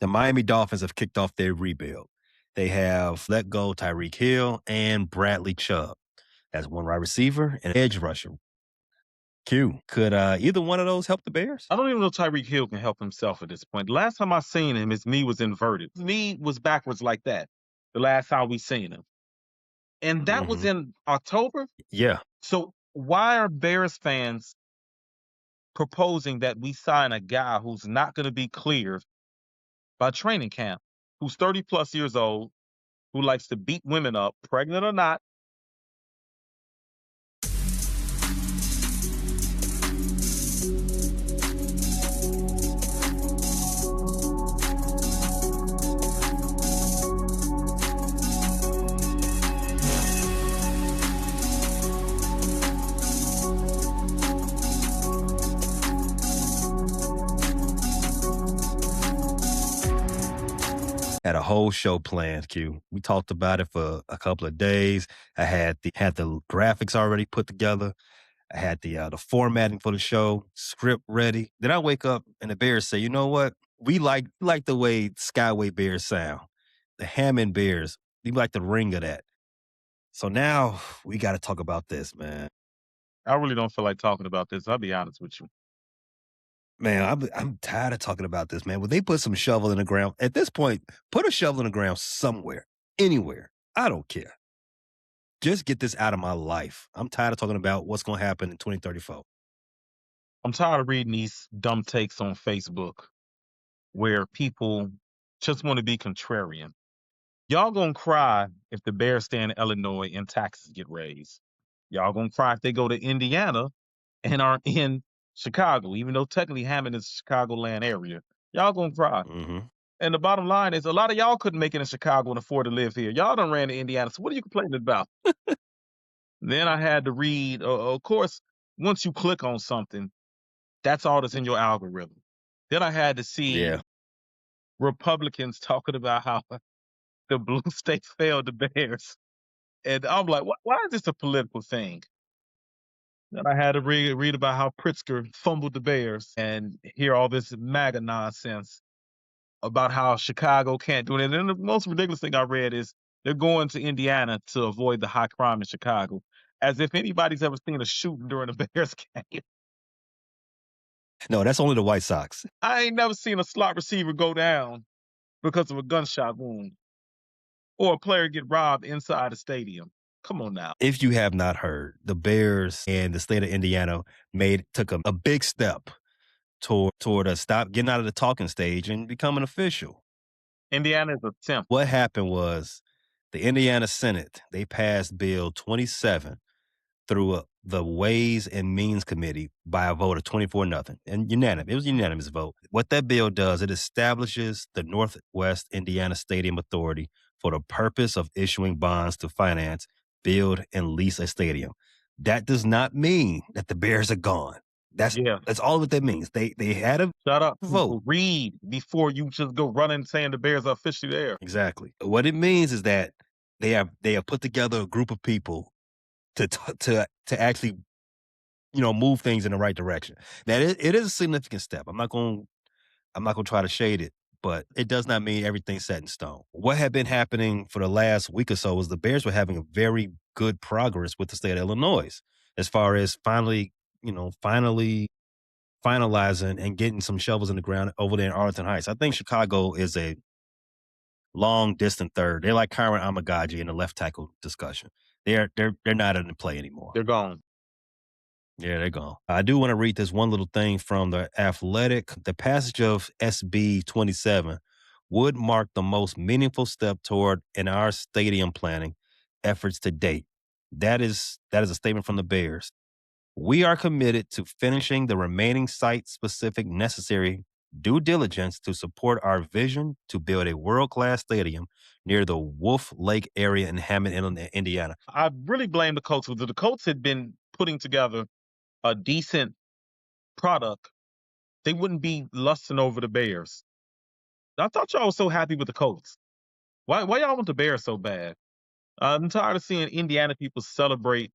The Miami Dolphins have kicked off their rebuild. They have let go Tyreek Hill and Bradley Chubb as one wide receiver and edge rusher. Q, could either one of those help the Bears? I don't even know Tyreek Hill can help himself at this point. The last time I seen him, his knee was inverted. His knee was backwards like that. The last time we seen him. And that was Hmm. in October. Yeah. So why are Bears fans proposing that we sign a guy who's not going to be cleared by training camp, who's 30 plus years old, who likes to beat women up, pregnant or not? Had a whole show planned, Q. We talked about it for a couple of days. I had the graphics already put together. I had the formatting for the show, script ready. Then I wake up and the Bears say, "You know what? We like the way Skyway Bears sound. The Hammond Bears. We like the ring of that." So now we got to talk about this, man. I really don't feel like talking about this. I'll be honest with you. Man, I'm tired of talking about this, man. Would they put some shovel in the ground? At this point, put a shovel in the ground somewhere, anywhere. I don't care. Just get this out of my life. I'm tired of talking about what's going to happen in 2034. I'm tired of reading these dumb takes on Facebook where people just want to be contrarian. Y'all gonna cry if the Bears stay in Illinois and taxes get raised. Y'all gonna cry if they go to Indiana and aren't in Chicago, even though technically Hammond is a Chicagoland area. Y'all gonna cry. Hmm. And the bottom line is a lot of y'all couldn't make it in Chicago and afford to live here. Y'all done ran to Indiana. So what are you complaining about? Then I had to read, of course, once you click on something, that's all that's in your algorithm. Then I had to see Yeah. Republicans talking about how the blue states failed the Bears. And I'm like, why is this a political thing? Then I had to read about how Pritzker fumbled the Bears and hear all this MAGA nonsense about how Chicago can't do it. And then the most ridiculous thing I read is they're going to Indiana to avoid the high crime in Chicago, as if anybody's ever seen a shooting during a Bears game. No, that's only the White Sox. I ain't never seen a slot receiver go down because of a gunshot wound or a player get robbed inside a stadium. Come on now. If you have not heard, the Bears and the state of Indiana took a big step toward us stop getting out of the talking stage and becoming official. Indiana is a simp. What happened was the Indiana Senate, they passed Bill 27 through the Ways and Means Committee by a vote of 24-0 and unanimous. It was a unanimous vote. What that bill does, it establishes the Northwest Indiana Stadium Authority for the purpose of issuing bonds to finance, build, and lease a stadium. That does not mean that the Bears are gone. Yeah. That's all what that means. They had a Shut up. vote. Read before you just go running saying the Bears are officially there. Exactly. What it means is that they have put together a group of people to actually move things in the right direction. Now it is a significant step. I'm not going to try to shade it, but it does not mean everything's set in stone. What had been happening for the last week or so was the Bears were having a very good progress with the state of Illinois as far as finally finalizing and getting some shovels in the ground over there in Arlington Heights. I think Chicago is a long distant third. They're like Kyron Amagaji in the left tackle discussion. They're not in the play anymore. They're gone. Yeah, they're gone. I do want to read this one little thing from the Athletic. The passage of SB 27 would mark the most meaningful step toward in our stadium planning efforts to date. That is a statement from the Bears. We are committed to finishing the remaining site-specific necessary due diligence to support our vision to build a world-class stadium near the Wolf Lake area in Hammond, Indiana. I really blame the Colts. The Colts had been putting together a decent product, they wouldn't be lusting over the Bears. I thought y'all was so happy with the Colts. Why y'all want the Bears so bad? I'm tired of seeing Indiana people celebrate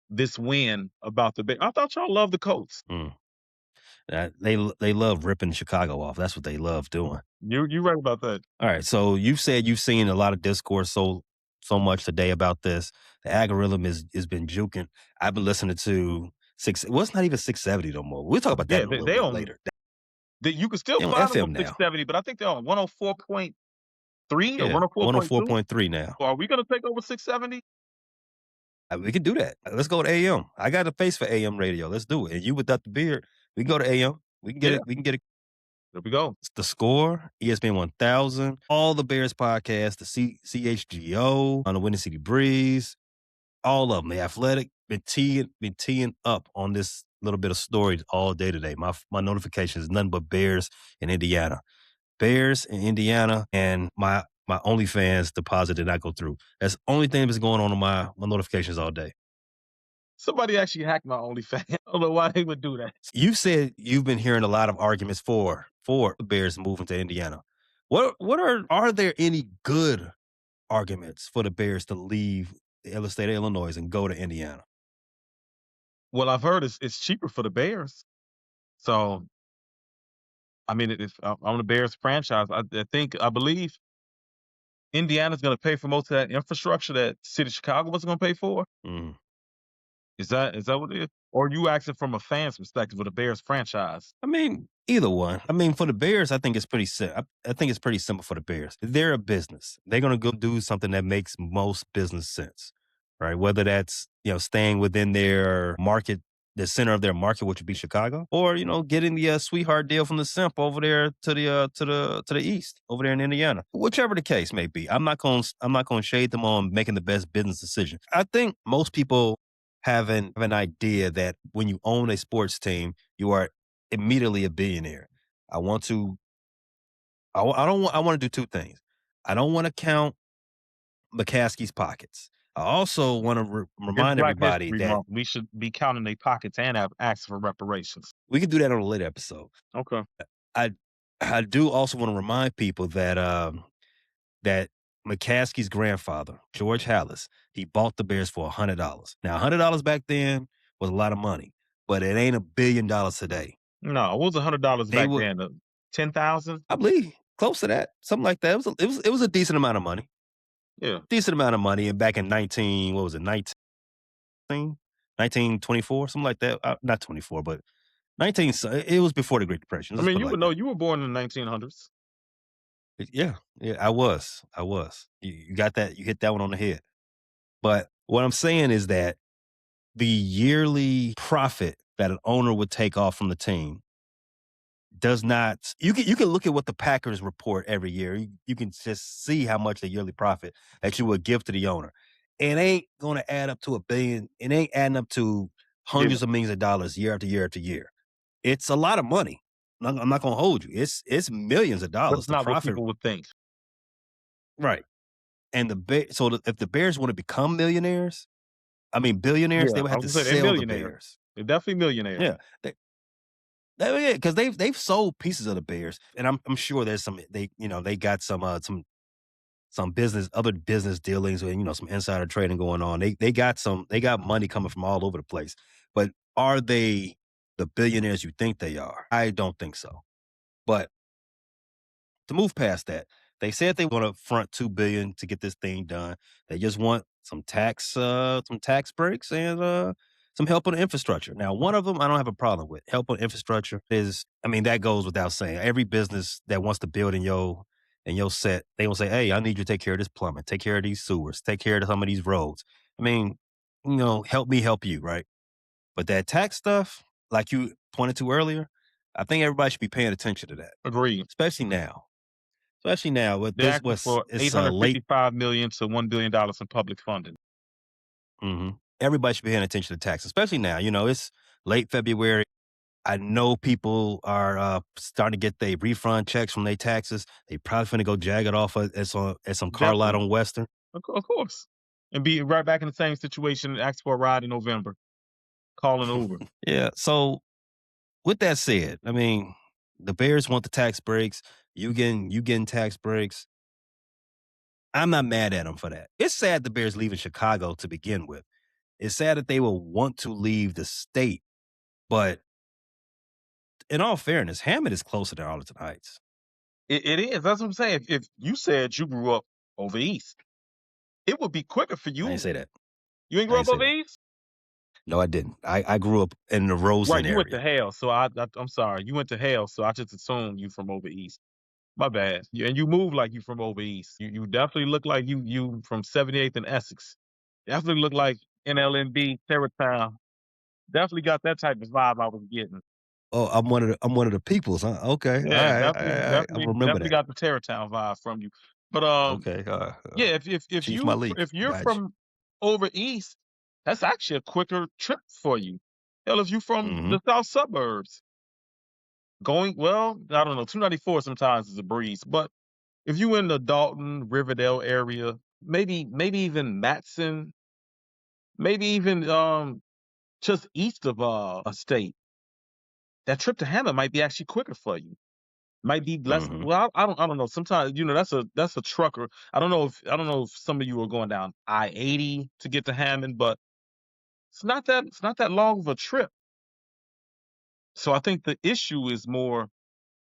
this win about the Bears. I thought y'all loved the Colts. They love ripping Chicago off. That's what they love doing. You right about that. All right, so you've said you've seen a lot of discourse so much today about this. The algorithm is been juking. I've been listening to six. Well, it's not even 670 no more. We'll talk about that Yeah, in a little they bit on later. you can still They on find them on FM now. 670, but I think they're on 104.3 or Yeah, 104.2. 104.3 now. So are we gonna take over 670? We can do that. Let's go to AM. I got a face for AM radio. Let's do it. And you without the beard, we can go to AM. We can get Yeah, it. We can get it. there we go. The Score, ESPN 1000, all the Bears podcasts, the CHGO on the Windy City Breeze, all of them. The Athletic been teeing up on this little bit of story all day today. My notification is nothing but Bears in Indiana. Bears in Indiana, and my OnlyFans deposit did not go through. That's the only thing that's going on my notifications all day. Somebody actually hacked my OnlyFans. I don't know why they would do that. You said you've been hearing a lot of arguments for the Bears moving to Indiana. What are there any good arguments for the Bears to leave the state of Illinois and go to Indiana? Well, I've heard it's cheaper for the Bears. So, I mean, if I'm the Bears franchise, I believe Indiana's gonna pay for most of that infrastructure that city of Chicago was gonna pay for. Mm. Is that what it is? Or you asking from a fan's perspective of the Bears franchise? I mean, either one. I mean, for the Bears, I think it's pretty simple. I think it's pretty simple for the Bears. They're a business. They're going to go do something that makes most business sense, right? Whether that's staying within their market, the center of their market, which would be Chicago, or getting the sweetheart deal from the Simp over there to the east, over there in Indiana. Whichever the case may be, I'm not going to shade them on making the best business decision. I think most people have an idea that when you own a sports team, you are immediately a billionaire. I want to. I don't want. I want to do two things. I don't want to count McCaskey's pockets. I also want to It's remind Black everybody History that Month. We should be counting their pockets and have asked for reparations. we can do that on a later episode. Okay. I I do also want to remind people that McCaskey's grandfather, George Hallis, he bought the Bears for $100. Now, $100 back then was a lot of money, but it ain't $1 billion today. No, what was $100 They back would, then? 10,000? I believe, close to that, something like that. It was a decent amount of money, Yeah. decent amount of money. And back in 19, what was it, 1924, something like that. Not 24, but 19. It was before the Great Depression. I Let's mean, put it you like would know that. you were born in the 1900s. Yeah, yeah, I was. You got that. You hit that one on the head. But what I'm saying is that the yearly profit that an owner would take off from the team does not. You can look at what the Packers report every year. You can just see how much the yearly profit that you would give to the owner. It ain't going to add up to $1 billion. It ain't adding up to Yeah. hundreds of millions of dollars year after year after year. It's a lot of money. I'm not going to hold you. It's millions of That's dollars. The not what profit, people would think. right? And if the Bears want to become millionaires, I mean billionaires, Yeah, they would I have was to gonna say they're sell the millionaires. Bears. They're definitely millionaires. Yeah, yeah, because they've sold pieces of the Bears, and I'm sure there's they got some other business dealings, and some insider trading going on. They got money coming from all over the place, but are they the billionaires you think they are? I don't think so. But to move past that, they said they want to front $2 billion to get this thing done. They just want some tax breaks and some help on the infrastructure. Now, one of them I don't have a problem with. Help on infrastructure I mean, that goes without saying. Every business that wants to build in your set, they will say, "Hey, I need you to take care of this plumbing, take care of these sewers, take care of some of these roads." I mean, help me help you, right? But that tax stuff, like you pointed to earlier, I think everybody should be paying attention to that, Agreed. especially now. Especially now with They're this asking was for it's late. 855 million to $1 billion in public funding. Everybody should be paying attention to tax, especially now. It's late February. I know people are starting to get their refund checks from their taxes. They probably finna go jag it off at some car lot Definitely. on Western. Of course. And be right back in the same situation and ask for a ride in November. Call an Uber. Yeah. So with that said, I mean, the Bears want the tax breaks. You getting tax breaks. I'm not mad at them for that. It's sad the Bears leaving Chicago to begin with. It's sad that they will want to leave the state, but In all fairness, Hammond is closer than Arlington Heights. It is. That's what I'm saying. If you said you grew up over east, it would be quicker for I ain't you. say that. You ain't I grow ain't up say over that. east? No, I didn't. I grew up in the Right, Roseland you went to area. Hale, so I'm sorry. You went to Hale, so I just assumed you from over east. My bad. And you move like you from over east. You definitely look like you from 78th and Essex. Definitely look like NLNB, Terrytown. Definitely got that type of vibe I was getting. Oh, I'm one of the peoples, huh? Okay. All Yeah, right. All definitely, right. All right. I definitely, remember definitely that. got the Terrytown vibe from you. But Okay. yeah, if Chief Malik. if you're Got you. from over east, that's actually a quicker trip for you. Hell, if you from Mhm. the south suburbs, going well, I don't know, 294 sometimes is a breeze. But if you in the Dalton, Riverdale area, maybe even Matson, maybe even just east of a state, that trip to Hammond might be actually quicker for you. Might be less. Mhm. Well, I don't know. Sometimes that's a trucker. I don't know if some of you are going down I-80 to get to Hammond, but it's not that long of a trip. So I think the issue is more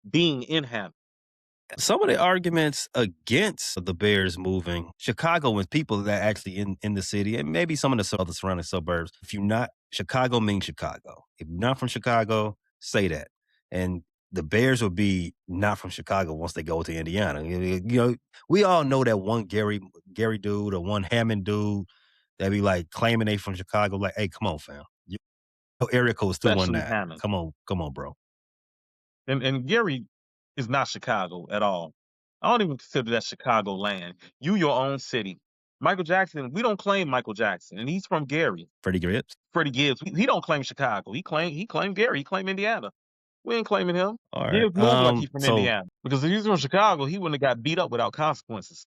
being in Hammond. Some of the arguments against the Bears moving Chicagoans, people that actually in the city, and maybe some of the other surrounding suburbs. If you're not Chicago, means Chicago. If you're not from Chicago, say that. And the Bears will be not from Chicago once they go to Indiana. We all know that one Gary dude or one Hammond dude that be like claiming they from Chicago. Like, hey, come on, fam. Your area code is Especially 219. Hammond. Come on, bro. And Gary is not Chicago at all. I don't even consider that Chicago land. You your own city. Michael Jackson, we don't claim Michael Jackson, and he's from Gary. Freddie Gibbs. Freddie Gibbs, he don't claim Chicago. He claimed Gary. He claimed Indiana. We ain't claiming him. All right. Gibbs moved like he's from So Indiana. Because if he's from Chicago, he wouldn't have got beat up without consequences.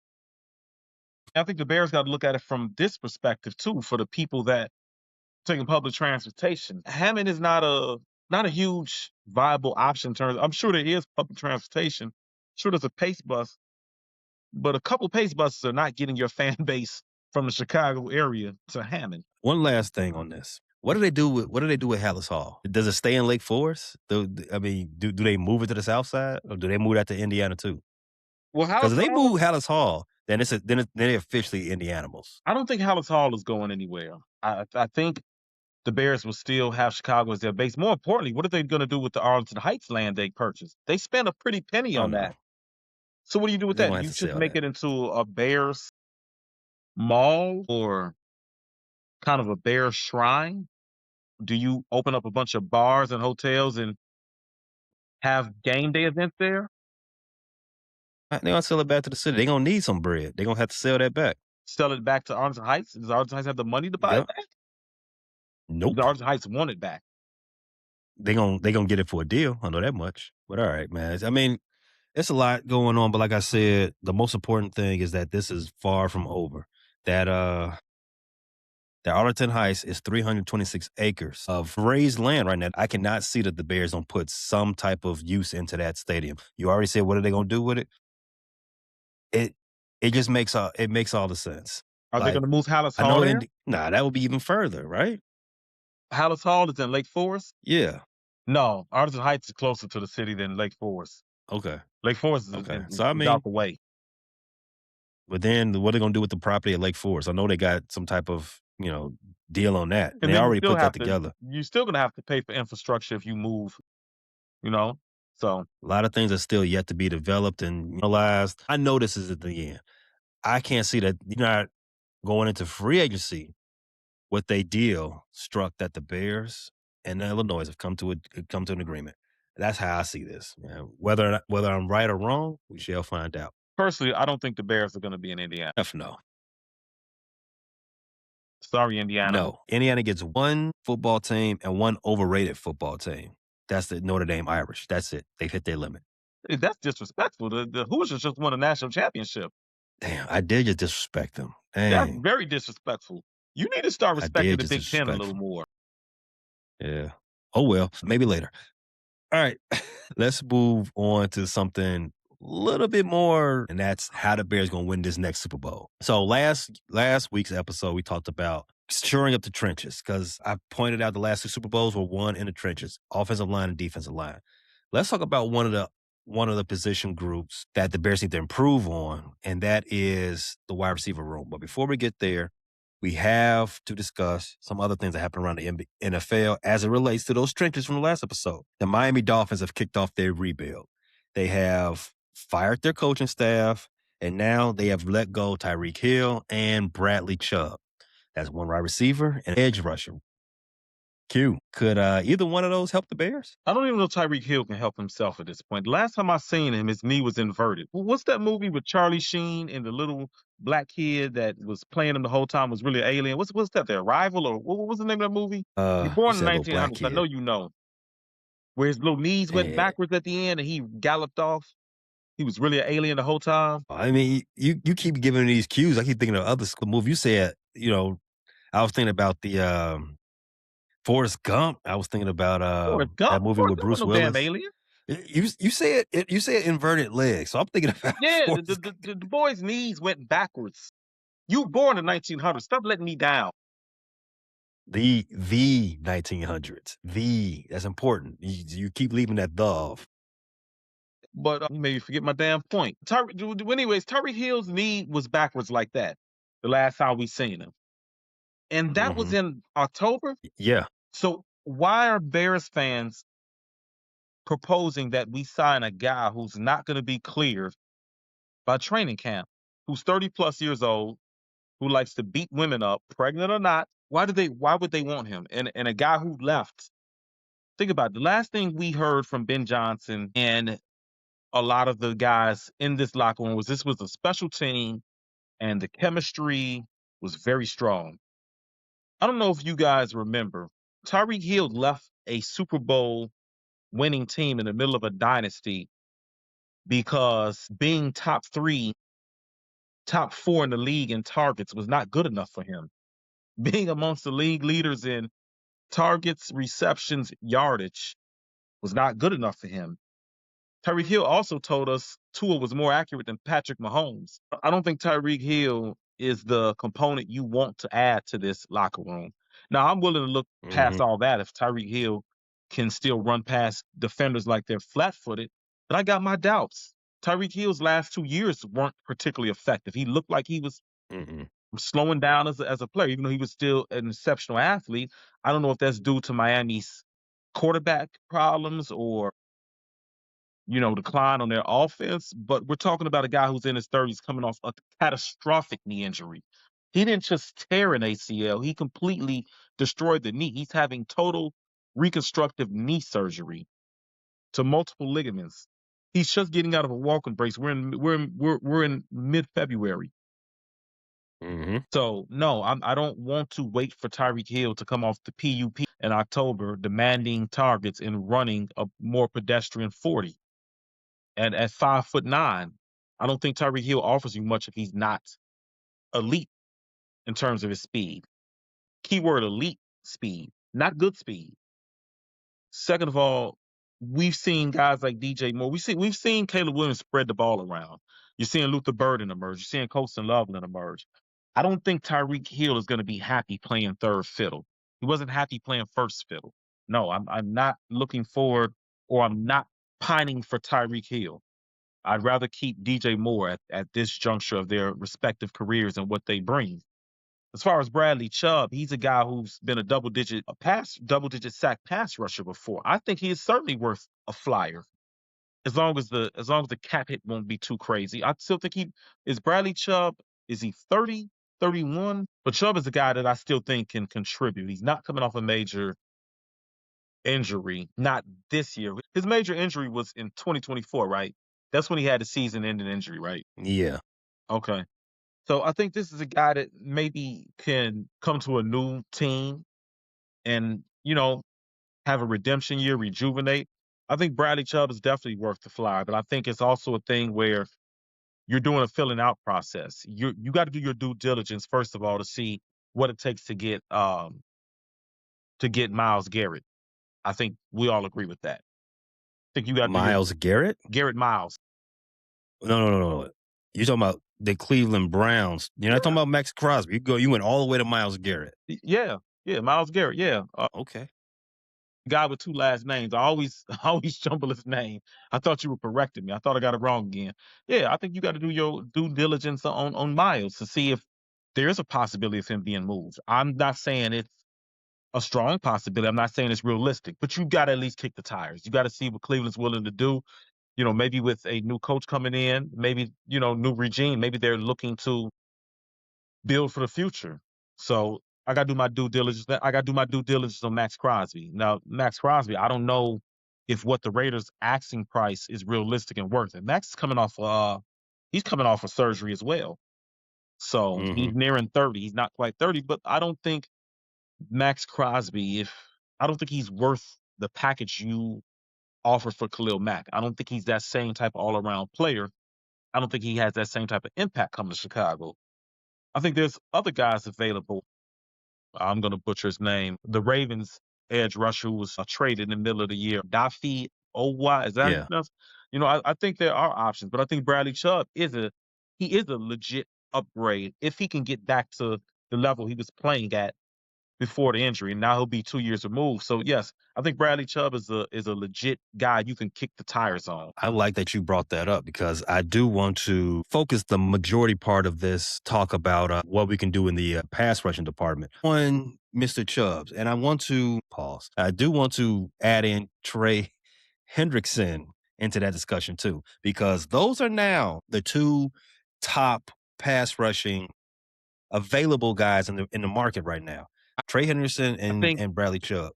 I think the Bears got to look at it from this perspective too, for the people that taking public transportation. Hammond is not a huge viable option in terms. I'm sure there is public transportation. Sure, there's a pace bus, but a couple pace buses are not getting your fan base from the Chicago area to Hammond. one last thing on this. What do they do with Hallis Hall? Does it stay in Lake Forest? Do they move it to the south side or do they move that to Indiana too? Well, Because Hallis if they Hall is. move Hallis Hall, then then they're officially Indianimals. I don't think Hallis Hall is going anywhere. I think the Bears will still have Chicago as their base. More importantly, what are they going to do with the Arlington Heights land they purchased? They spent a pretty penny Oh on that. no. So what do you do with They're that? gonna Do have you to just sell make that. it into a Bears mall or kind of a Bears shrine? Do you open up a bunch of bars and hotels and have game day events there? They're gonna sell it back to the city. They're gonna need some bread. They're gonna have to sell that back. Sell it back to Arlington Heights? Does Arlington Heights have the money to buy it Yep. back? Does Nope. Arlington Heights want it back? They gonna get it for a deal. I know that much. But all right, man. I mean, it's a lot going on, but like I said, the most important thing is that this is far from over. That that Arlington Heights is 326 acres of raised land right now. I cannot see that the Bears don't put some type of use into that stadium. You already said what are they gonna do with it? It it just makes all the sense. Are they Like gonna move Hallis I Hall know there? nah, that would be even further, right? Hallis Hall is in Lake Forest? Yeah. No, Arlington Heights is closer to the city than Lake Forest. Okay. Lake Forest is, Okay. is, So I is out mean, the way. but then what are they gonna do with the property at Lake Forest? I know they got some type of, deal on that. And And they then already put that together. you're still gonna have to pay for infrastructure if you move, you know? So A lot of things are still yet to be developed and realized. I know this is at the end. I can't see that you're not going into free agency with a deal struck that the Bears and Illinois have come to an agreement. That's how I see this. Whether I'm right or wrong, we shall find out. personally, I don't think the Bears are gonna be in Indiana. F no. Sorry, Indiana. No. Indiana gets one football team and one overrated football team. That's the Notre Dame Irish. That's it. They've hit their limit. That's disrespectful. The Hoosiers just won a national championship. Damn, I did just disrespect them. That's Dang, very disrespectful. You need to start I respecting did the just Big Ten a little disrespectful. more. Yeah. Oh well, maybe later. All right, let's move on to something a little bit more, and that's how the Bears going to win this next Super Bowl. So last week's episode, we talked about shoring up the trenches because I pointed out the last two Super Bowls were won in the trenches, offensive line and defensive line. Let's talk about one of the position groups that the Bears need to improve on, and that is the wide receiver room. But before we get there, we have to discuss some other things that happen around the NFL as it relates to those trenches from the last episode. The Miami Dolphins have kicked off their rebuild. They have fired their coaching staff, and now they have let go Tyreek Hill and Bradley Chubb. That's one wide receiver and edge rusher. Q. Could either one of those help the Bears? I don't even know if Tyreek Hill can help himself at this point. Last time I seen him, his knee was inverted. What's that movie with Charlie Sheen and the little black kid that was playing him the whole time was really an alien? What's that? The Arrival or what was the name of that movie? You're You born in said the little black 1900s. I know kid. you know. Where his little knees went Yeah. backwards at the end and he galloped off. He was really an alien the whole time. I mean, you keep giving me these cues. I keep thinking of other school movie. You said, I was thinking about the Forrest Gump. I was thinking about Forrest Gump. that movie Forrest with Gump Bruce wasn't no damn Willis. alien. You said inverted legs, so I'm thinking about Yeah, Forrest Gump. the boy's knees went backwards. You were born in 1900. Stop letting me down. The 1900s. That's important. You keep leaving that the off. But you made me forget my damn point. Anyways, Tyreek Hill's knee was backwards like that the last time we seen him. And that was Mhm. in October. Yeah. So why are Bears fans proposing that we sign a guy who's not going to be cleared by training camp, who's 30 plus years old, who likes to beat women up, pregnant or not? Why would they want him? And a guy who left. Think about it. The last thing we heard from Ben Johnson and a lot of the guys in this locker room was this was a special team and the chemistry was very strong. I don't know if you guys remember, Tyreek Hill left a Super Bowl winning team in the middle of a dynasty because being top three, top four in the league in targets was not good enough for him. Being amongst the league leaders in targets, receptions, yardage was not good enough for him. Tyreek Hill also told us Tua was more accurate than Patrick Mahomes. I don't think Tyreek Hill is the component you want to add to this locker room. Now, I'm willing to look past Mhm. all that if Tyreek Hill can still run past defenders like they're flat footed, but I got my doubts. Tyreek Hill's last 2 years weren't particularly effective. He looked like he was Mhm. slowing down as a player, even though he was still an exceptional athlete. I don't know if that's due to Miami's quarterback problems or decline on their offense, but we're talking about a guy who's in his 30s coming off a catastrophic knee injury. He didn't just tear an ACL, he completely destroyed the knee. He's having total reconstructive knee surgery to multiple ligaments. He's just getting out of a walking brace. We're in mid-February. Mhm. So no, I don't want to wait for Tyreek Hill to come off the PUP in October, demanding targets and running a more pedestrian 40. And at 5'9", I don't think Tyreek Hill offers you much if he's not elite in terms of his speed. Keyword elite speed, not good speed. Second of all, we've seen guys like DJ Moore. We've seen Caleb Williams spread the ball around. You're seeing Luther Burden emerge. You're seeing Colston Loveland emerge. I don't think Tyreek Hill is going to be happy playing third fiddle. He wasn't happy playing first fiddle. No, I'm not looking forward, or I'm not pining for Tyreek Hill. I'd rather keep DJ Moore at this juncture of their respective careers and what they bring. As far as Bradley Chubb, he's a guy who's been a double digit sack pass rusher before. I think he is certainly worth a flyer as long as the cap hit won't be too crazy. I still think he is Bradley Chubb. Is he 30, 31? But Chubb is a guy that I still think can contribute. He's not coming off a major injury, not this year. His major injury was in 2024, right? That's when he had the season-ending injury, right? Yeah. Okay. So I think this is a guy that maybe can come to a new team and, have a redemption year, rejuvenate. I think Bradley Chubb is definitely worth the flyer, but I think it's also a thing where you're doing a filling out process. You got to do your due diligence first of all to see what it takes to get Miles Garrett. I think we all agree with that. I think you got to do your Miles Garrett? Garrett Miles. No, no, no, no, no. You're talking about the Cleveland Browns. You're not talking Yeah. about Max Crosby. You went all the way to Miles Garrett. Yeah. Yeah, Miles Garrett. Yeah. Okay. guy with 2 last names. I always I always jumble his name. I thought you were correcting me. I thought I got it wrong again. Yeah, I think you gotta do your due diligence on Miles to see if there is a possibility of him being moved. I'm not saying it's a strong possibility. I'm not saying it's realistic, but you gotta at least kick the tires. You gotta see what Cleveland's willing to do. Maybe with a new coach coming in, maybe, new regime, maybe they're looking to build for the future. So I gotta do my due diligence. I gotta do my due diligence on Max Crosby. Now, Max Crosby, I don't know if what the Raiders asking price is realistic and worth it. Max is coming off he's coming off a surgery as well. So he's Mhm. nearing 30. He's not quite 30, but I don't think Max Crosby, if I don't think he's worth the package you offer for Khalil Mack. I don't think he's that same type of all around player. I don't think he has that same type of impact coming to Chicago. I think there's other guys available. I'm going to butcher his name. The Ravens edge rusher who was traded in the middle of the year. Dafi Owa, is that how you Yeah. pronounce? I think there are options, but I think Bradley Chubb is a legit upgrade if he can get back to the level he was playing at before the injury. And now he'll be 2 years removed. So yes, I think Bradley Chubb is a legit guy you can kick the tires on. I like that you brought that up because I do want to focus the majority part of this talk about what we can do in the pass rushing department on Mr. Chubbs. And I want to pause. I do want to add in Trey Hendrickson into that discussion too, because those are now the two top pass rushing available guys in the market right now. Trey Henderson I and, think and Bradley Chubb.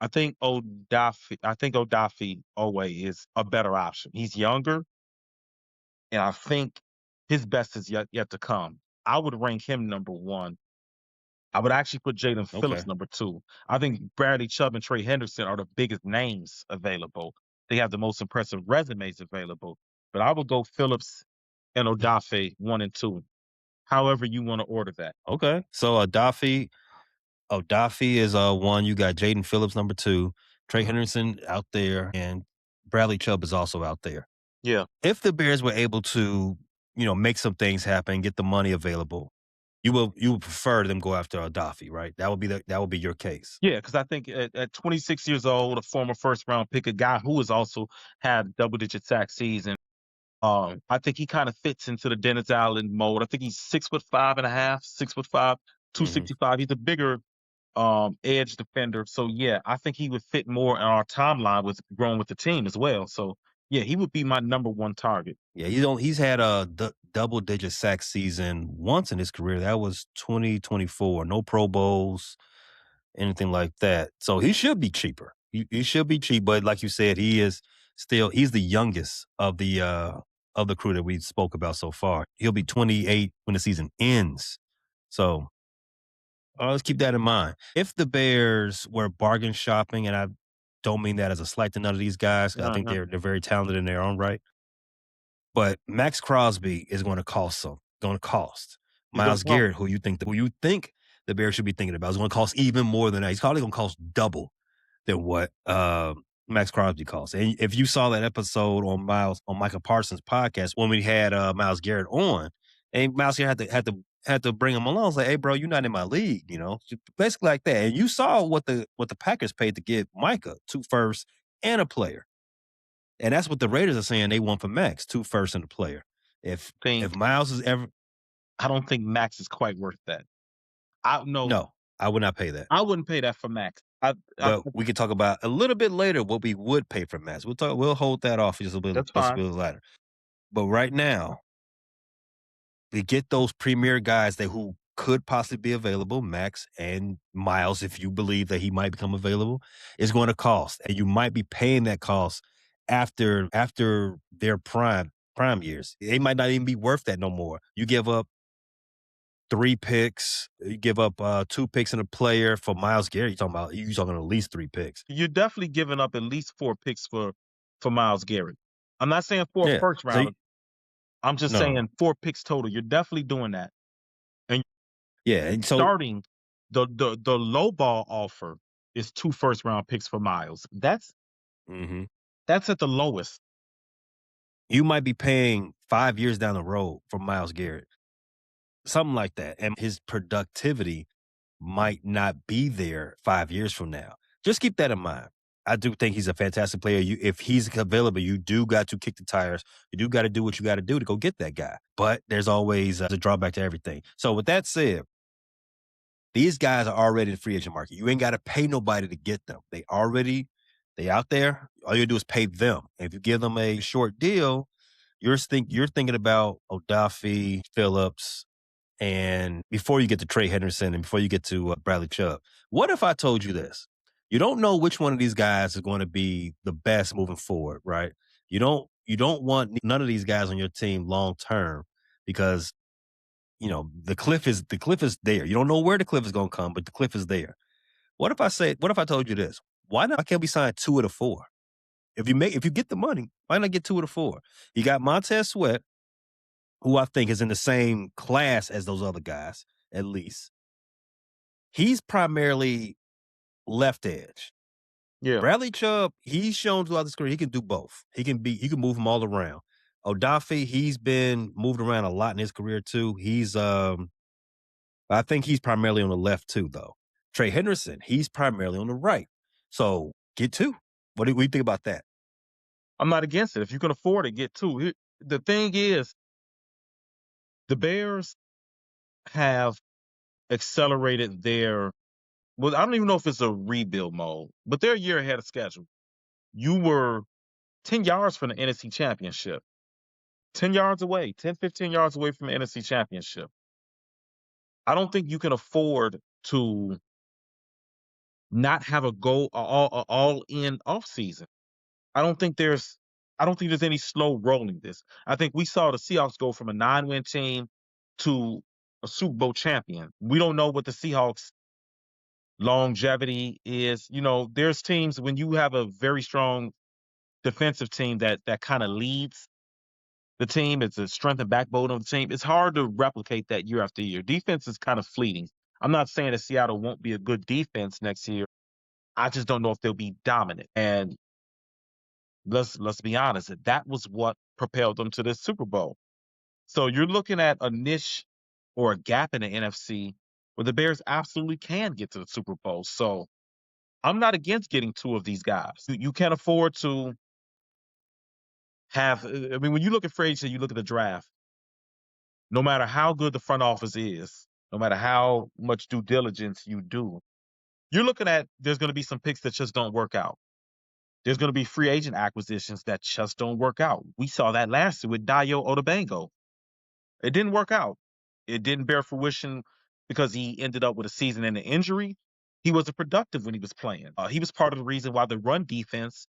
I think Odafi Owe is a better option. He's younger, and I think his best is yet to come. I would rank him number one. I would actually put Jaden Okay. Phillips number two. I think Bradley Chubb and Trey Henderson are the biggest names available. They have the most impressive resumes available. But I would go Phillips and Odafe one and two. However you want to order that. Okay. So Daffy is one. You got Jaden Phillips number two, Trey Mhm. Henderson out there, and Bradley Chubb is also out there. Yeah. If the Bears were able to, make some things happen, get the money available, you would prefer them go after Daffy, right? That would be your case. Yeah, because I think at 26 years old, a former first round pick, a guy who has also had double digit sack season. I think he kind of fits into the Dennis Allen mold. I think he's 6'5" and a half, 6'5", Hmm. 265. He's a bigger edge defender. So yeah, I think he would fit more in our timeline with growing with the team as well. So yeah, he would be my number one target. Yeah, he's had a double digit sack season once in his career. That was 2024. No Pro Bowls, anything like that. So he should be cheaper. He should be cheap, but like you said, he's the youngest of the crew that we spoke about so far. He'll be 28 when the season ends. So let's keep that in mind. If the Bears were bargain shopping, and I don't mean that as a slight to none of these guys, 'cause I think Uh-huh. they're very talented in their own right. But Max Crosby is going to cost. He's gonna Miles cost. Garrett, who you think the Bears should be thinking about, is going to cost even more than that. He's probably going to cost double than what Max Crosby costs. And if you saw that episode on Michael Parsons' podcast when we had Miles Garrett on, and Miles Garrett had to bring him along, say, "Hey, bro, you're not in my league," basically like that. And you saw what the Packers paid to get Micah 2 firsts and a player. And that's what the Raiders are saying they want for Max, 2 firsts and a player. If Think Miles is ever I don't think Max is quite worth that. I no, no, I would not pay that. I wouldn't pay that for Max. But we can talk about a little bit later what we would pay for Max. We'll hold that off just That's a fine. little later. But right now, we get those premier guys that who could possibly be available, Max and Miles, if you believe that he might become available, is going to cost. And you might be paying that cost after their prime years. They might not even be worth that no more. You give up 3 picks, you give up 2 picks and a player for Miles Garrett. You talking at least 3 picks. You're definitely giving up at least 4 picks for Miles Garrett. I'm not saying four Yeah. first So rounders. I'm just no. saying 4 picks total. You're definitely doing that. And Yeah. And so starting the low ball offer is 2 first round picks for Miles. mhm, That's at the lowest. you might be paying 5 years down the road for Miles Garrett. Something like that. And his productivity might not be there 5 years from now. Just keep that in mind. I do think he's a fantastic player. If he's available, you do got to kick the tires. You do got to do what you got to do to go get that guy. But there's always a drawback to everything. So with that said, these guys are already in the free agent market. You ain't got to pay nobody to get them. They out there. All you do is pay them. And if you give them a short deal, you're thinking about Odafe, Phillips, and before you get to Trey Henderson and before you get to Bradley Chubb. What if I told you this? You don't know which one of these guys is going to be the best moving forward, right? You don't want none of these guys on your team long term because the cliff is there. You don't know where the cliff is going to come, but the cliff is there. What if I told you this? Why can't we sign two of the four? If you get the money, why not get two of the four? You got Montez Sweat, who I think is in the same class as those other guys, at least. He's primarily left edge. Yeah. Bradley Chubb, he's shown throughout his career he can do both. He can move them all around. Odafe, he's been moved around a lot in his career too. I think he's primarily on the left too, though. Trey Henderson, he's primarily on the right. So get two. What do you think about that? I'm not against it. If you can afford it, get two. The thing is, the Bears have accelerated their well, I don't even know if it's a rebuild mode, but they're a year ahead of schedule. You were 10 yards from the NFC Championship. 10 yards away, 10, 15 yards away from the NFC Championship. I don't think you can afford to not have a goal all in off season. I don't think there's I don't think there's any slow rolling this. I think we saw the Seahawks go from a 9-win team to a Super Bowl champion. We don't know what the Seahawks longevity is. There's teams when you have a very strong defensive team that kind of leads the team, it's a strength and backbone of the team. It's hard to replicate that year after year. Defense is kind of fleeting. I'm not saying that Seattle won't be a good defense next year. I just don't know if they'll be dominant. And let's be honest, that was what propelled them to this Super Bowl. So you're looking at a niche or a gap in the NFC where the Bears absolutely can get to the Super Bowl. So I'm not against getting two of these guys. You can't afford to have. I mean, when you look at free agency, you look at the draft. No matter how good the front office is, no matter how much due diligence you do, you're looking at there's going to be some picks that just don't work out. There's going to be free agent acquisitions that just don't work out. We saw that last year with Dayo Odabango. It didn't work out. It didn't bear fruition because he ended up with a season-ending injury. He wasn't productive when he was playing. He was part of the reason why the run defense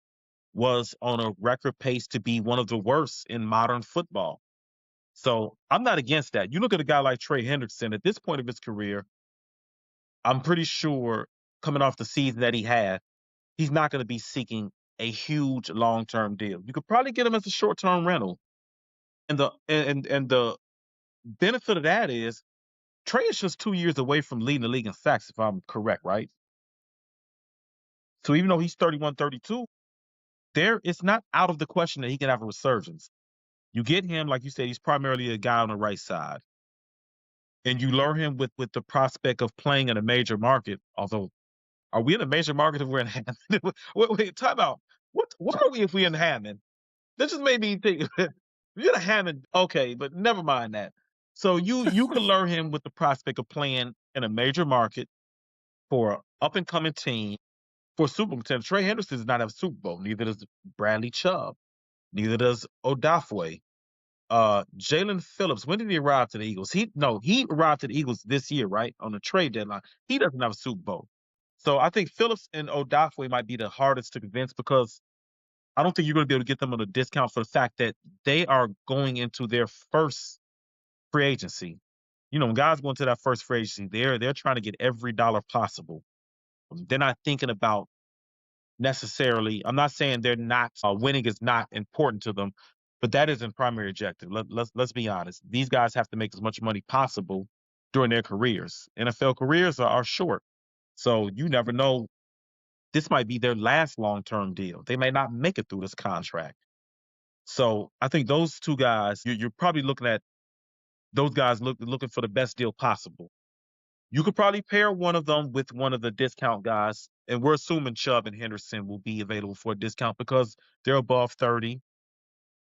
was on a record pace to be one of the worst in modern football. So I'm not against that. You look at a guy like Trey Henderson at this point of his career, I'm pretty sure coming off the season that he had, he's not going to be seeking a huge long-term deal. You could probably get him as a short-term rental. And the benefit of that is Trey is just 2 years away from leading the league in sacks, if I'm correct, right? So even though he's 31, 32, it's not out of the question that he can have a resurgence. You get him, like you said, he's primarily a guy on the right side. And you lure him with the prospect of playing in a major market. Although, are we in a major market if we're in Hammond? wait, time out. What are we if we're in Hammond? That just made me think. You're in Hammond, okay, but never mind that. So you can lure him with the prospect of playing in a major market for an up and coming team for a Super Bowl contender. Trey Henderson does not have a Super Bowl. Neither does Bradley Chubb. Neither does Odafe. Jalen Phillips, when did he arrive to the Eagles? He arrived to the Eagles this year, right? On the trade deadline. He doesn't have a Super Bowl. So I think Phillips and Odafe might be the hardest to convince because I don't think you're going to be able to get them on a discount for the fact that they are going into their first free agency. When guys go into that first free agency, they're trying to get every dollar possible. They're not thinking about necessarily. I'm not saying they're not winning is not important to them, but that isn't primary objective. Let's be honest. These guys have to make as much money possible during their careers. NFL careers are short, so you never know. This might be their last long-term deal. They may not make it through this contract. So I think those two guys, you're probably looking at those guys looking for the best deal possible. You could probably pair one of them with one of the discount guys, and we're assuming Chubb and Henderson will be available for a discount because they're above 30.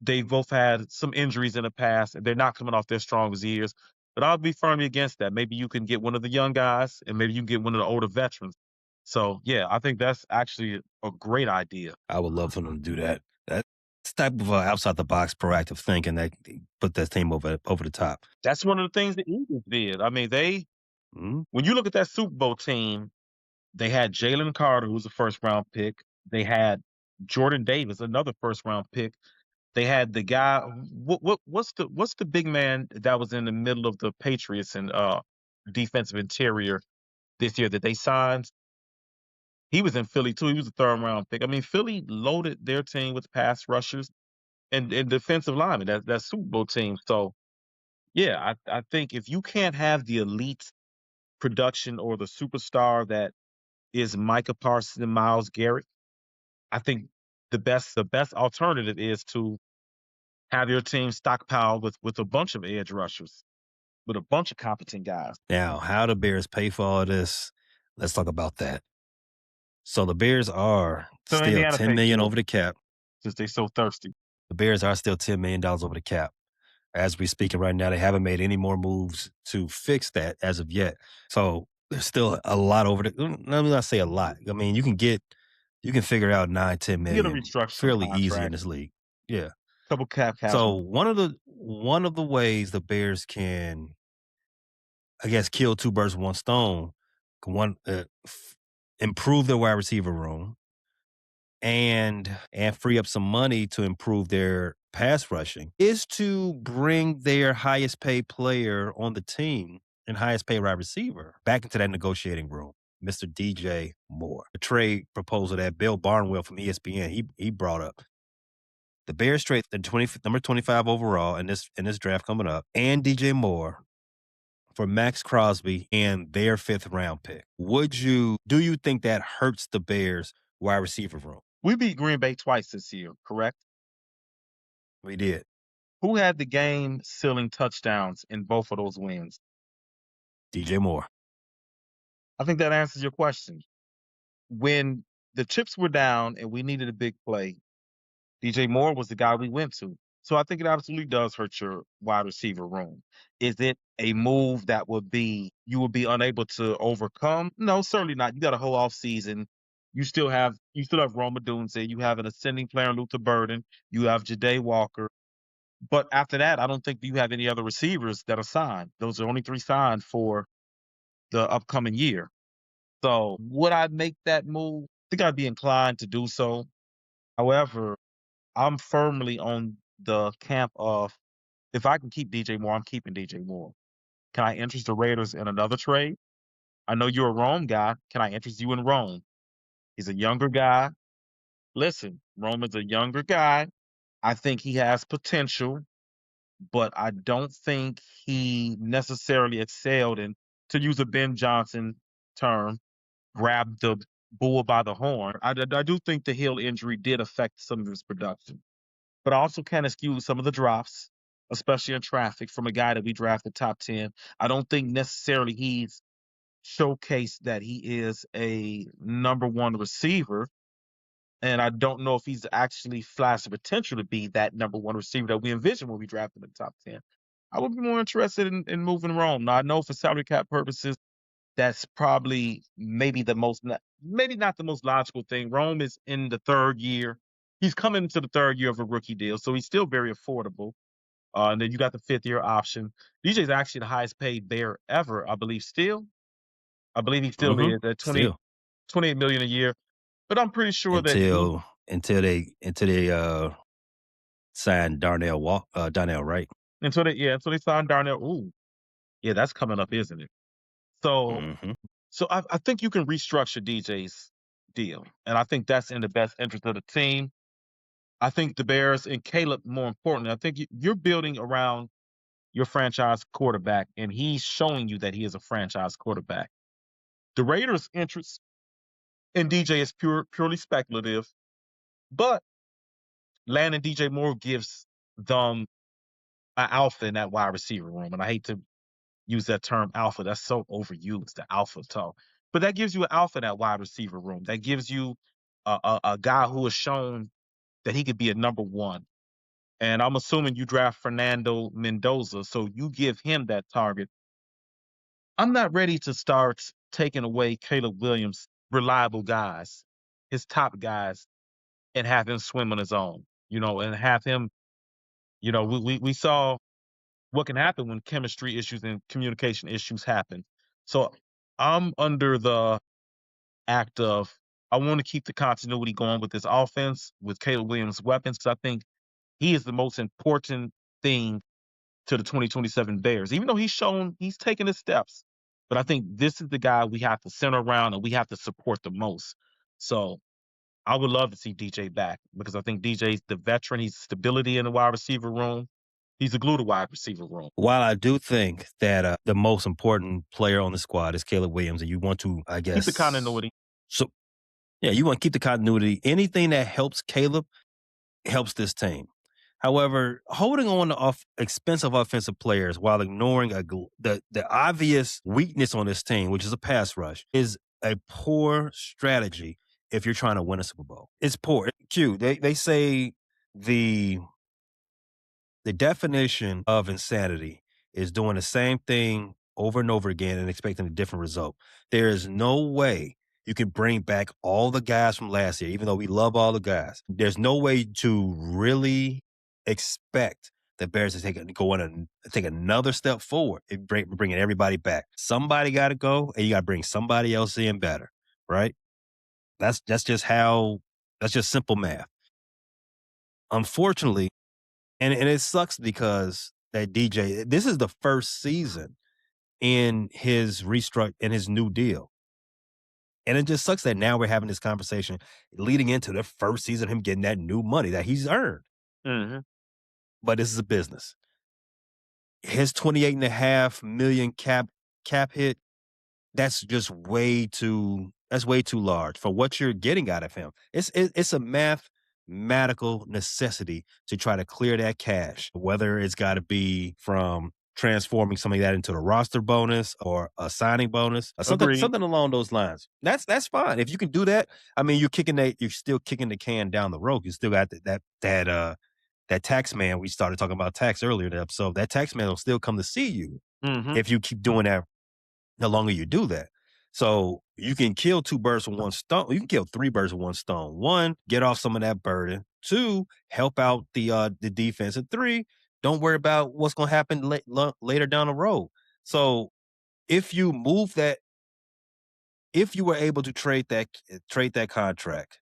They've both had some injuries in the past, and they're not coming off their strongest years. But I'll be firmly against that. Maybe you can get one of the young guys, and maybe you can get one of the older veterans. So, yeah, I think that's actually a great idea. I would love for them to do that. That's type of outside the box, proactive thinking that put that team over the top. That's one of the things the Eagles did. I mean, Mhm. when you look at that Super Bowl team, they had Jalen Carter, who's a first round pick. They had Jordan Davis, another first round pick. They had the guy. What's the big man that was in the middle of the Patriots and defensive interior this year that they signed? He was in Philly too. He was a third round pick. I mean, Philly loaded their team with pass rushers and defensive linemen. That Super Bowl team. So yeah, I think if you can't have the elite production or the superstar that is Micah Parsons and Miles Garrett, I think the best alternative is to have your team stockpiled with a bunch of edge rushers, with a bunch of competent guys. Now, how the Bears pay for all this? Let's talk about that. So the Bears are So still Indiana 10 pays million for it over the cap. since they so thirsty. The Bears are still $10 million over the cap. As we speaking right now, they haven't made any more moves to fix that as of yet. So there's still a lot over the. Let me not say a lot. I mean, you can figure out 9, 10 You got to million restructure some fairly easy in contracts, this league. Yeah. couple cap So casualties. one of the ways the Bears can, I guess, kill two birds with one stone, one improve their wide receiver room and free up some money to improve their pass rushing is to bring their highest paid player on the team and highest paid wide receiver back into that negotiating room, Mr. DJ Moore. A trade proposal that Bill Barnwell from ESPN he brought up. The Bears trade the number 25 overall in this draft coming up and DJ Moore for Max Crosby and their fifth round pick. Do you think that hurts the Bears wide receiver room? We beat Green Bay twice this year, correct? We did. Who had the game sealing touchdowns in both of those wins? DJ Moore. I think that answers your question. When the chips were down and we needed a big play, DJ Moore was the guy we went to. So I think it absolutely does hurt your wide receiver room. Is it a move that you would be unable to overcome? No, certainly not. You got a whole off season. You still have Roma Dunze. You have an ascending player in Luther Burden. You have Jade Walker. But after that, I don't think you have any other receivers that are signed. Those are only three signed for the upcoming year. So would I make that move? I think I'd be inclined to do so. However, I'm firmly on the camp of if I can keep DJ Moore, I'm keeping DJ Moore. Can I interest the Raiders in another trade? I know you're a Rome guy. Can I interest you in Rome? He's a younger guy. Listen, Rome is a younger guy. I think he has potential, but I don't think he necessarily excelled in, to use a Ben Johnson term, grab the bull by the horn. I do think the heel injury did affect some of his production. But I also can't excuse some of the drops, especially in traffic, from a guy that we drafted top 10. I don't think necessarily he's showcased that he is a number one receiver. And I don't know if he's actually flashed the potential to be that number one receiver that we envisioned when we drafted him top 10. I would be more interested in moving Rome. Now, I know for salary cap purposes, that's probably maybe not the most logical thing. Rome is in the third year. He's coming into the third year of a rookie deal, so he's still very affordable. And then you got the fifth year option. DJ is actually the highest paid Bear ever, I believe. Still, I believe he still Mhm. is at Still. 28 million a year. But I'm pretty sure that he Until they signed Darnell Wright. until they signed Darnell. Ooh, yeah, that's coming up, isn't it? So, Mhm. so I think you can restructure DJ's deal, and I think that's in the best interest of the team. I think the Bears and Caleb, more importantly, I think you're building around your franchise quarterback, and he's showing you that he is a franchise quarterback. The Raiders' interest in DJ is purely speculative, but landing DJ Moore gives them an alpha in that wide receiver room. And I hate to use that term alpha. That's so overused, the alpha talk. But that gives you an alpha in that wide receiver room. That gives you a guy who has shown that he could be a number one. And I'm assuming you draft Fernando Mendoza, so you give him that target. I'm not ready to start taking away Caleb Williams' reliable guys, his top guys, and have him swim on his own, and have him, we saw what can happen when chemistry issues and communication issues happen. So I'm under the act of I want to keep the continuity going with this offense with Caleb Williams' weapons because I think he is the most important thing to the 2027 Bears. Even though he's taken his steps, but I think this is the guy we have to center around and we have to support the most. So I would love to see DJ back because I think DJ's the veteran. He's stability in the wide receiver room. He's the glue to the wide receiver room. While I do think that the most important player on the squad is Caleb Williams, and you want to, I Keep the guess, continuity. so yeah, you want to keep the continuity. Anything that helps Caleb helps this team. However, holding on to expensive offensive players while ignoring the obvious weakness on this team, which is a pass rush, is a poor strategy if you're trying to win a Super Bowl. It's poor. Q, they say the the definition of insanity is doing the same thing over and over again and expecting a different result. There is no way you can bring back all the guys from last year, even though we love all the guys. There's no way to really expect the Bears to take another step forward and bringing everybody back. Somebody got to go, and you got to bring somebody else in better, right? That's just how. That's just simple math. Unfortunately, and it sucks because that DJ, this is the first season in his in his new deal. And it just sucks that now we're having this conversation leading into the first season, him getting that new money that he's earned. Mhm. But this is a business. His 28.5 million cap hit, that's way too large for what you're getting out of him. It's a mathematical necessity to try to clear that cash, whether it's got to be from transforming some of that into a roster bonus or a signing bonus or Agreed. something along those lines. That's fine. If you can do that, I mean, you're still kicking the can down the road. You still got that tax man. We started talking about tax earlier in the episode. That tax man will still come to see you Mhm. if you keep doing that the longer you do that. So you can kill two birds with one stone. You can kill three birds with one stone. One, get off some of that burden. Two, help out the defense. And three, don't worry about what's going to happen later down the road. So if you move that, if you were able to trade that contract,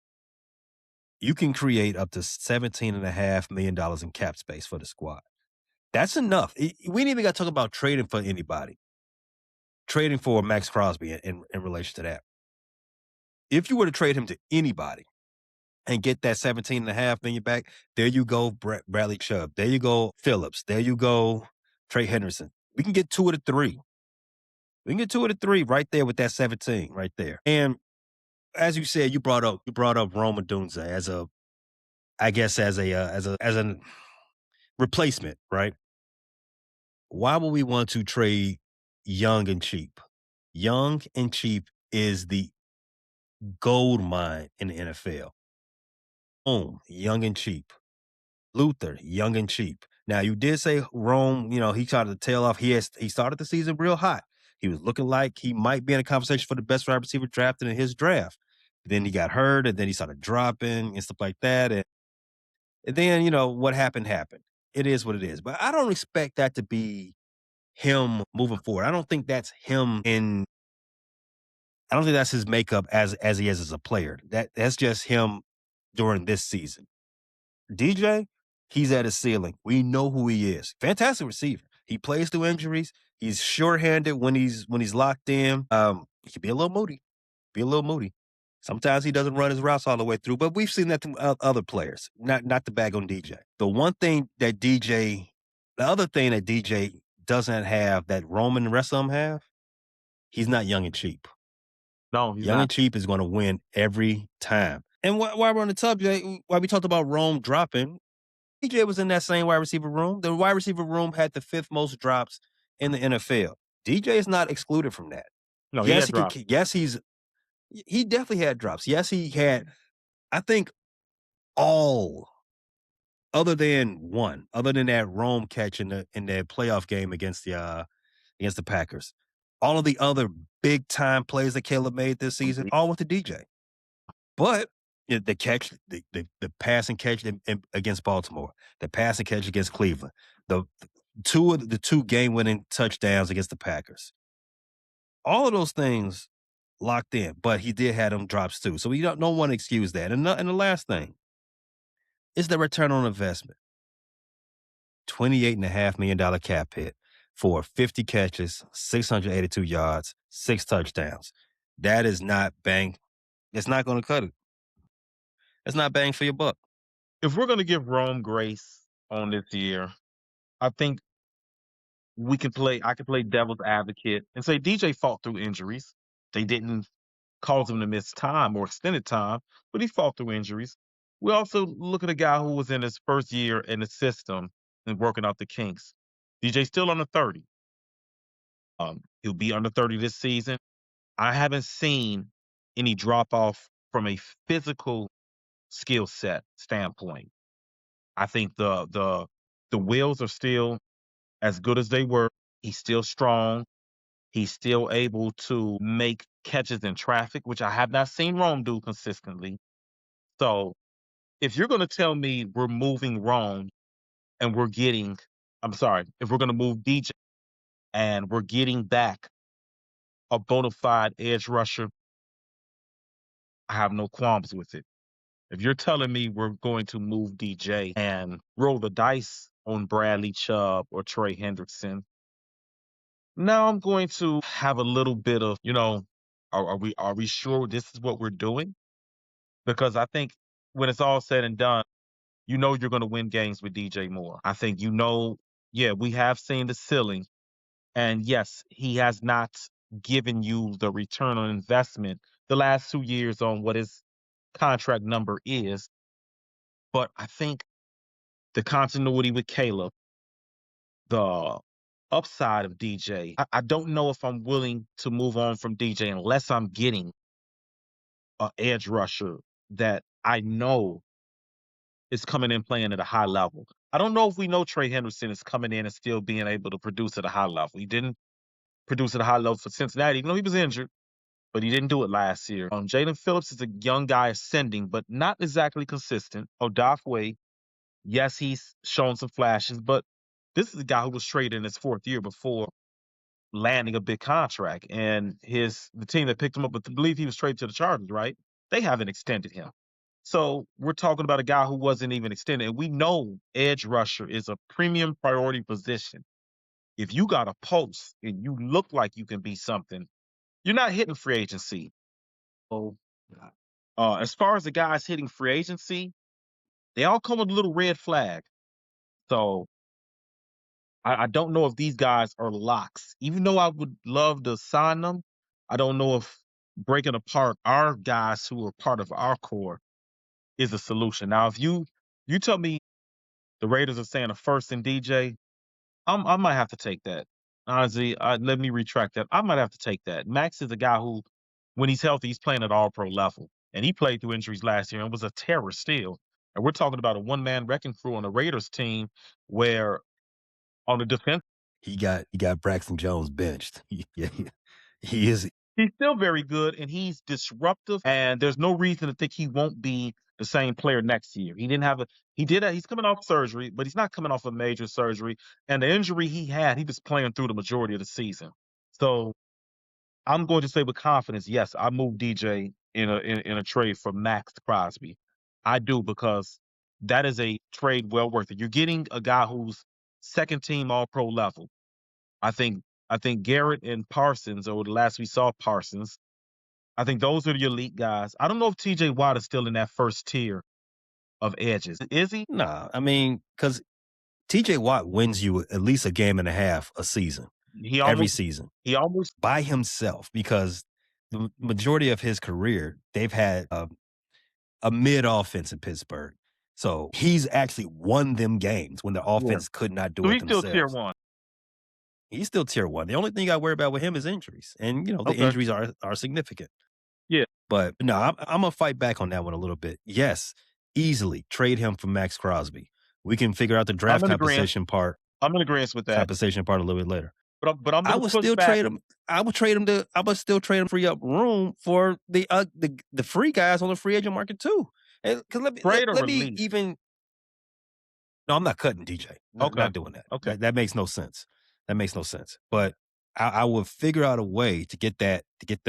you can create up to $17.5 million in cap space for the squad. That's enough. We ain't even got to talk about trading for anybody. Trading for Maxx Crosby in relation to that. If you were to trade him to anybody and get that 17.5 million back, there you go, Bradley Chubb. There you go, Phillips. There you go, Trey Henderson. We can get two of the three. We can get two of the three right there with that 17 right there. And as you said, you brought up Rome Odunze as a, I guess as a replacement, right? Why would we want to trade young and cheap? Young and cheap is the gold mine in the NFL. Boom, young and cheap. Luther, young and cheap. Now you did say Rome, he tried to tail off. He started the season real hot. He was looking like he might be in a conversation for the best wide receiver drafted in his draft. Then he got hurt, and then he started dropping and stuff like that. And then, what happened happened. It is what it is. But I don't expect that to be him moving forward. I don't think that's him I don't think that's his makeup as he is as a player. That's just him during this season. DJ, he's at his ceiling. We know who he is. Fantastic receiver. He plays through injuries. He's sure-handed when he's locked in. He can be a little moody. Sometimes he doesn't run his routes all the way through, but we've seen that from other players. Not to bag on DJ. The other thing that DJ doesn't have that Roman and the rest of them have, he's not young and cheap. No, he's Young not. and cheap is going to win every time. And while we're on the subject, while we talked about Rome dropping, DJ was in that same wide receiver room. The wide receiver room had the fifth most drops in the NFL. DJ is not excluded from that. No, he Yes, had he can. dropped. Yes, he definitely had drops. Yes, he had. I think all other than one, other than that Rome catch in the playoff game against the Packers, all of the other big time plays that Caleb made this season all went to DJ. But the catch, the pass and catch against Baltimore, the pass and catch against Cleveland, the the two game winning touchdowns against the Packers, all of those things locked in. But he did have them drops too, so we don't want to excuse that. And the last thing is the return on investment. $28.5 million cap hit for 50 catches, 682 yards, 6 touchdowns. That is not bang. It's not going to cut it. It's not bang for your buck. If we're gonna give Rome grace on this year, I think I can play devil's advocate and say DJ fought through injuries. They didn't cause him to miss time or extended time, but he fought through injuries. We also look at a guy who was in his first year in the system and working out the kinks. DJ's still under 30. He'll be under 30 this season. I haven't seen any drop off from a physical skill set standpoint. I think the wheels are still as good as they were. He's still strong. He's still able to make catches in traffic, which I have not seen Rome do consistently. So if you're going to tell me we're moving Rome and I'm sorry, if we're going to move DJ and we're getting back a bona fide edge rusher, I have no qualms with it. If you're telling me we're going to move DJ and roll the dice on Bradley Chubb or Trey Hendrickson, now I'm going to have a little bit of, are we sure this is what we're doing? Because I think when it's all said and done, you're going to win games with DJ Moore. I think yeah, we have seen the ceiling, and yes, he has not given you the return on investment the last 2 years on what his contract number is. But I think the continuity with Caleb, the upside of DJ, I don't know if I'm willing to move on from DJ unless I'm getting an edge rusher that I know is coming in playing at a high level. I don't know if we know Trey Henderson is coming in and still being able to produce at a high level. He didn't produce at a high level for Cincinnati, even though he was injured, but he didn't do it last year. Jalen Phillips is a young guy ascending, but not exactly consistent. Way, yes, he's shown some flashes, but this is a guy who was traded in his fourth year before landing a big contract. And the team that picked him up, I believe he was traded to the Chargers, right? They haven't extended him. So we're talking about a guy who wasn't even extended. And we know edge rusher is a premium priority position. If you got a pulse and you look like you can be something, you're not hitting free agency. So as far as the guys hitting free agency, they all come with a little red flag. So I don't know if these guys are locks. Even though I would love to sign them, I don't know if breaking apart our guys who are part of our core is a solution. Now, if you tell me the Raiders are saying a first in DJ, I might have to take that. Honestly, let me retract that. I might have to take that. Maxx is a guy who, when he's healthy, he's playing at all pro level. And he played through injuries last year and was a terror still. And we're talking about a one-man wrecking crew on the Raiders team where on the defense, He got Braxton Jones benched. Yeah, he is. he's still very good and he's disruptive. And there's no reason to think he won't be the same player next year. He's coming off surgery, but he's not coming off a major surgery. And the injury he had, he was playing through the majority of the season. So I'm going to say with confidence, yes, I moved DJ in a trade for Maxx Crosby. I do because that is a trade well worth it. You're getting a guy who's second team all pro level. I think I think Garrett and Parsons, or the last we saw Parsons, I think those are the elite guys. I don't know if TJ Watt is still in that first tier of edges. Is he? Nah, I mean, because TJ Watt wins you at least a game and a half a season, He every almost season he almost by himself because the majority of his career, they've had a mid offense in Pittsburgh. So he's actually won them games when the yeah. offense could not do So it he's still tier themselves. one. He's still tier 1. The only thing I worry about with him is injuries, and, the Okay. injuries are significant. Yeah. But, no, I'm gonna fight back on that one a little bit. Yes, easily trade him for Max Crosby. We can figure out the I'm draft in agreement. compensation part With that. a little bit later. But I'm I gonna would push still back. trade him. I would still trade him, free up room for the free guys on the free agent market too. Because Trade or let me release. even. No, I'm not cutting DJ. Okay. Not doing that. Okay. That makes no sense. That makes no sense. But I would figure out a way to get the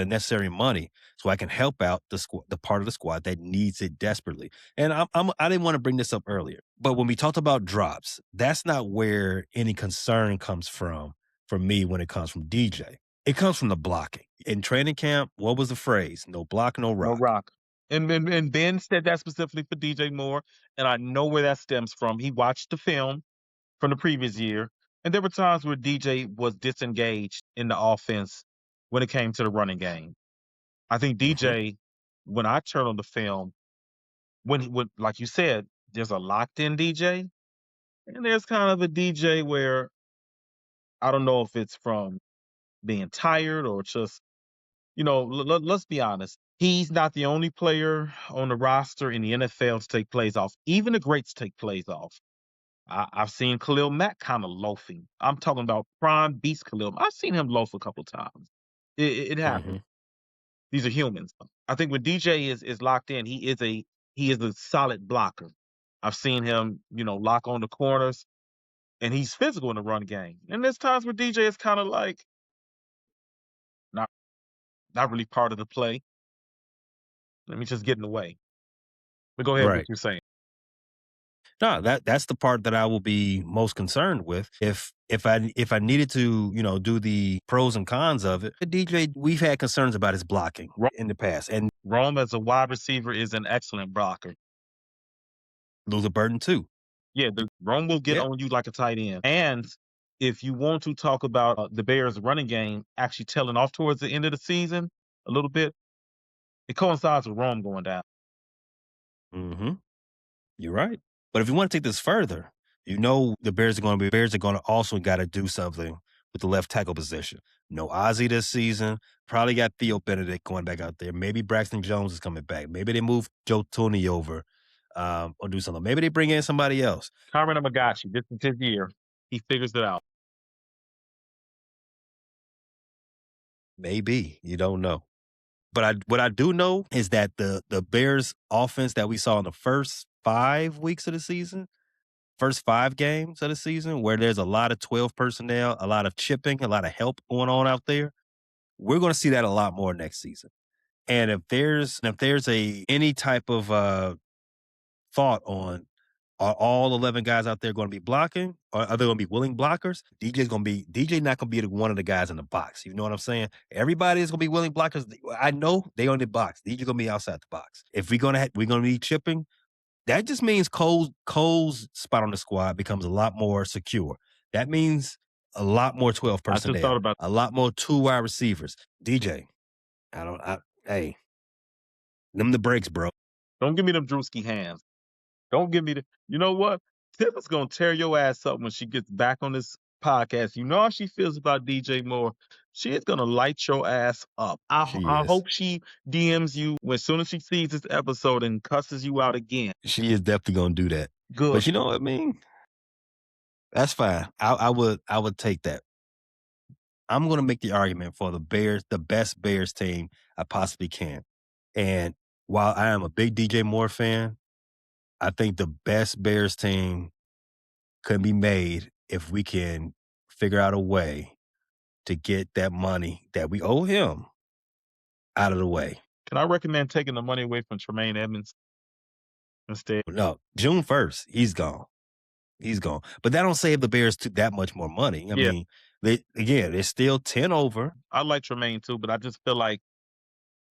necessary money so I can help out the part of the squad that needs it desperately. And I didn't want to bring this up earlier, but when we talked about drops, that's not where any concern comes from for me when it comes from DJ. It comes from the blocking. In training camp, what was the phrase? No block, no No rock. rock. And Ben said that specifically for DJ Moore, and I know where that stems from. He watched the film from the previous year, and there were times where DJ was disengaged in the offense when it came to the running game. I think Hmm. DJ, when I turn on the film, when like you said, there's a locked in DJ, and there's kind of a DJ where I don't know if it's from being tired or just, let's be honest. He's not the only player on the roster in the NFL to take plays off. Even the greats take plays off. I've seen Khalil Mack kind of loafing. I'm talking about prime beast Khalil. I've seen him loaf a couple times. It happens. Hmm. These are humans. I think when DJ is locked in, he is a solid blocker. I've seen him, lock on the corners, and he's physical in the run game. And there's times where DJ is kind of like not not really part of the play. Let me just get in the way. But go ahead with what Right. you're saying. No, that's the part that I will be most concerned with. If I needed to, do the pros and cons of it, the DJ, we've had concerns about his blocking Ro- in the past, and Rome as a wide receiver is an excellent blocker. lose a burden too. Yeah, the Rome will get Yeah. on you like a tight end. And if you want to talk about the Bears' running game actually tailing off towards the end of the season a little bit, it coincides with Rome going down. Hmm. You're right. But if you want to take this further, the Bears are going to also got to do something with the left tackle position. No Ozzie this season. Probably got Theo Benedict going back out there. Maybe Braxton Jones is coming back. Maybe they move Joe Tooney over, or do something. Maybe they bring in somebody else. Kyron Amagashi, this is his year. He figures it out. Maybe you don't know. But what I do know is that the Bears offense that we saw in the first 5 weeks of the season, first 5 games of the season, where there's a lot of 12 personnel, a lot of chipping, a lot of help going on out there, we're gonna see that a lot more next season. And if there's any type of thought on, are all 11 guys out there going to be blocking? Or are they going to be willing blockers? DJ not going to be one of the guys in the box. You know what I'm saying? Everybody is going to be willing blockers. I know they on the box. DJ going to be outside the box. If we're going to be chipping, that just means Cole's spot on the squad becomes a lot more secure. That means a lot more 12 I just thought personnel, about a lot more 2 wide receivers. DJ, I don't I hey, them the breaks, bro. don't give me them Drewski hands. Don't give me the you know what? Tiff is gonna tear your ass up when she gets back on this podcast. You know how she feels about DJ Moore. She is gonna light your ass up. She I is. hope she DMs you as soon as she sees this episode and cusses you out again. She is definitely gonna do that. Good. But you know what I mean? That's fine. I would take that. I'm gonna make the argument for the Bears, the best Bears team I possibly can. And while I am a big DJ Moore fan, I think the best Bears team can be made if we can figure out a way to get that money that we owe him out of the way. Can I recommend taking the money away from Tremaine Edmonds instead? No, June 1st, he's gone. He's gone. But that don't save the Bears that much more money. I Yeah, mean, they're still 10 over. I like Tremaine too, but I just feel like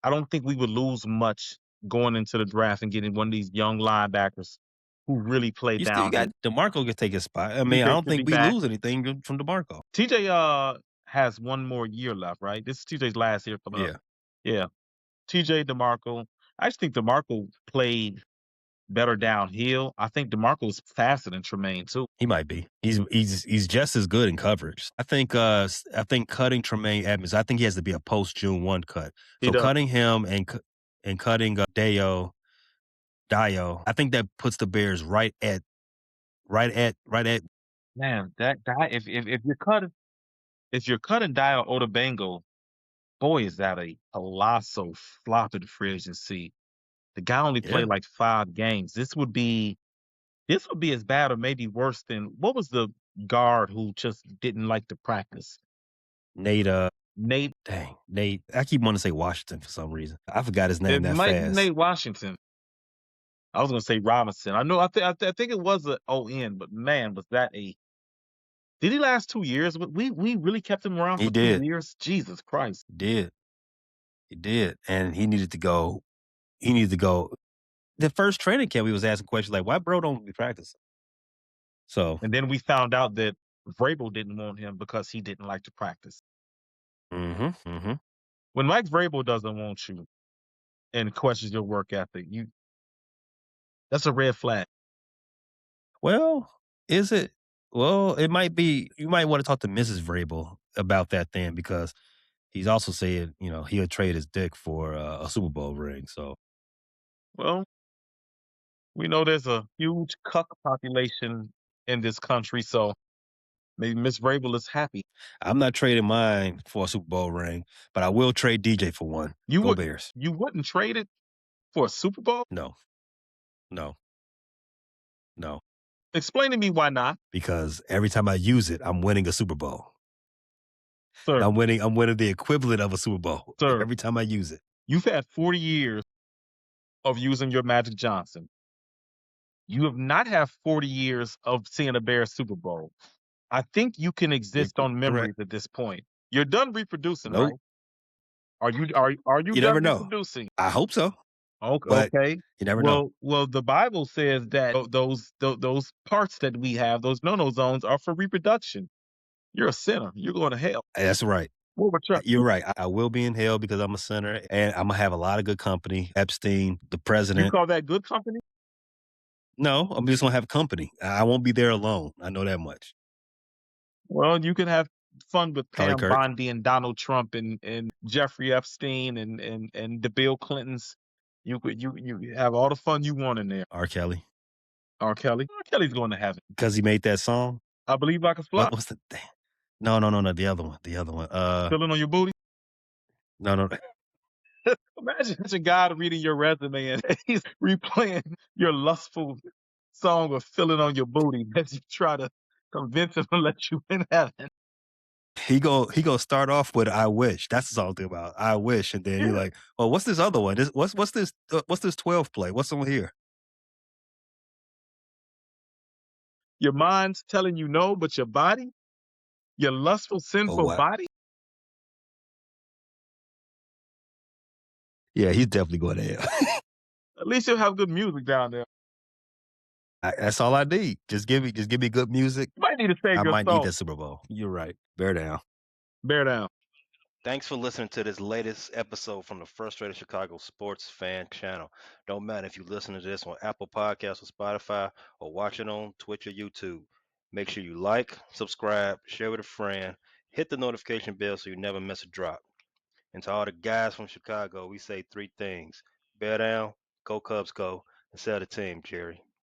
I don't think we would lose much going into the draft and getting one of these young linebackers who really play You still down here. got DeMarco can take his spot. I mean, I TJ don't should be think we back. lose anything from DeMarco. TJ has one more year left, right? This is TJ's last year coming up. Yeah. Yeah. TJ DeMarco. I just think DeMarco played better downhill. I think DeMarco's faster than Tremaine too. He might be. He's just as good in coverage. I think cutting Tremaine Edmonds, I think he has to be a post June 1 cut. He So does. cutting him and cutting Dio, I think that puts the Bears right at Man, that guy. If you're cutting Dio Otobengo, boy, is that a colossal flop in free agency. The guy only yeah, played like 5 games. This would be as bad or maybe worse than what was the guard who just didn't like to practice? Nate Nate. dang, Nate. I keep wanting to say Washington for some reason. I forgot his name It that might be fast. Nate Washington. I was gonna say Robinson. I know. I think it was a ON, but man, was that a? Did he last 2 years? But we really kept him around He for two did. years. Jesus Christ! He did. He did. And he needed to go. He needed to go. The first training camp, we was asking questions like, why bro don't be practicing? So, And then we found out that Vrabel didn't want him because he didn't like to practice. mm-hmm. When Mike Vrabel doesn't want you and questions your work ethic, that's a red flag. Well, is it? Well, it might be. You might want to talk to Mrs. Vrabel about that then because he's also saying, he'll trade his dick for a Super Bowl ring. So Well, we know there's a huge cuck population in this country, so maybe Miss Vrabel is happy. I'm not trading mine for a Super Bowl ring, but I will trade DJ for one. You Go would Bears. you wouldn't trade it for a Super Bowl? No, no, no. Explain to me why not, Because every time I use it, I'm winning a Super Bowl. sir. I'm winning the equivalent of a Super Bowl Sir, every time I use it. you've had 40 years of using your Magic Johnson. You have not had 40 years of seeing a Bears Super Bowl. I think you can You're exist on correct. memories at this point. You're done reproducing, right? Nope. Are you You never done know. reproducing? I hope so, but Okay. you never know. Well, the Bible says that those parts that we have, those no-no zones, are for reproduction. You're a sinner. You're going to hell. That's right. Well, but You're right. I will be in hell because I'm a sinner, and I'm gonna have a lot of good company. Epstein, the you president. call that good company? No, I'm just gonna have company. I won't be there alone. I know that much. Well, you can have fun with Charlie Pam Kirk, Bondi and Donald Trump and Jeffrey Epstein and the Bill Clintons. You have all the fun you want in there. R. Kelly, R. Kelly. R. Kelly's going to heaven. because he made that song. I believe I can fly. What's the? No, no, no, no. The other one. The other one. Feeling on your booty. No, no. Imagine such a guy reading your resume and he's replaying your lustful song of feeling on your booty as you try to convince him to let you in heaven. He go start off with "I wish." That's the song thing about "I wish," and then you're Yeah. like, "Oh, what's this other one? What's this 12 play? What's on here?" Your mind's telling you no, but your lustful, Oh, sinful what? body, Yeah, he's definitely going to hell. at least you'll have good music down there. That's all I need. Just give me good music. You might need to save I your might need soul. that Super Bowl. You're right. Bear down. Bear down. Thanks for listening to this latest episode from the Frustrated Chicago Sports Fan Channel. Don't matter if you listen to this on Apple Podcasts or Spotify or watch it on Twitch or YouTube. Make sure you like, subscribe, share with a friend, hit the notification bell so you never miss a drop. And to all the guys from Chicago, we say three things: bear down, go Cubs go, and sell the team, Jerry.